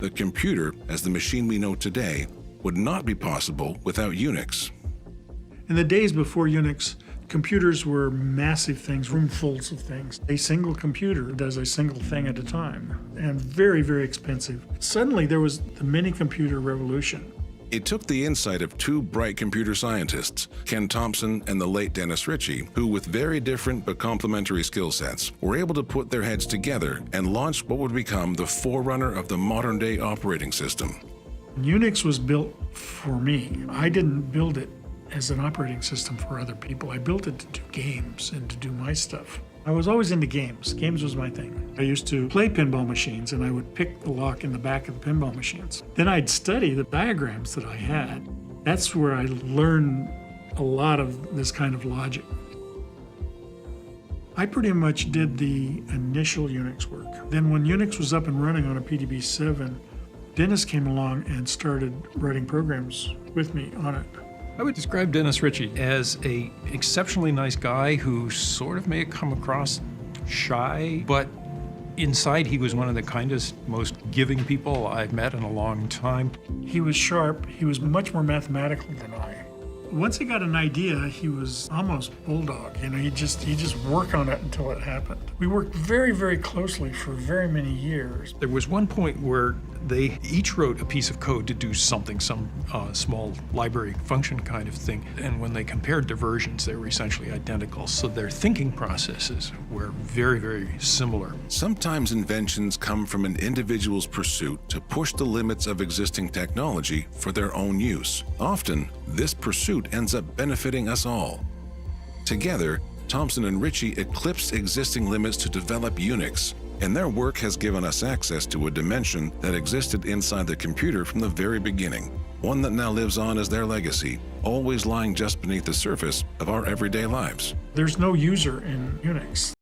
The computer, as the machine we know today, would not be possible without Unix. In the days before Unix, computers were massive things, roomfuls of things. A single computer does a single thing at a time, and very, very expensive. Suddenly there was the mini-computer revolution. It took the insight of two bright computer scientists, Ken Thompson and the late Dennis Ritchie, who with very different but complementary skill sets were able to put their heads together and launch what would become the forerunner of the modern-day operating system. Unix was built for me. I didn't build it as an operating system for other people. I built it to do games and to do my stuff. I was always into games. Games was my thing. I used to play pinball machines and I would pick the lock in the back of the pinball machines. Then I'd study the diagrams that I had. That's where I learned a lot of this kind of logic. I pretty much did the initial Unix work. Then when Unix was up and running on a PDB-7, Dennis came along and started writing programs with me on it. I would describe Dennis Ritchie as an exceptionally nice guy who sort of may have come across shy, but inside he was one of the kindest, most giving people I've met in a long time. He was sharp. He was much more mathematical than I. Once he got an idea, he was almost bulldog. You know, he just worked on it until it happened. We worked very, very closely for very many years. There was one point where they each wrote a piece of code to do something, some small library function kind of thing. And when they compared their versions, they were essentially identical. So their thinking processes were very, very similar. Sometimes inventions come from an individual's pursuit to push the limits of existing technology for their own use. Often, this pursuit ends up benefiting us all. Together, Thompson and Ritchie eclipsed existing limits to develop Unix, and their work has given us access to a dimension that existed inside the computer from the very beginning, one that now lives on as their legacy, always lying just beneath the surface of our everyday lives. There's no user in Unix.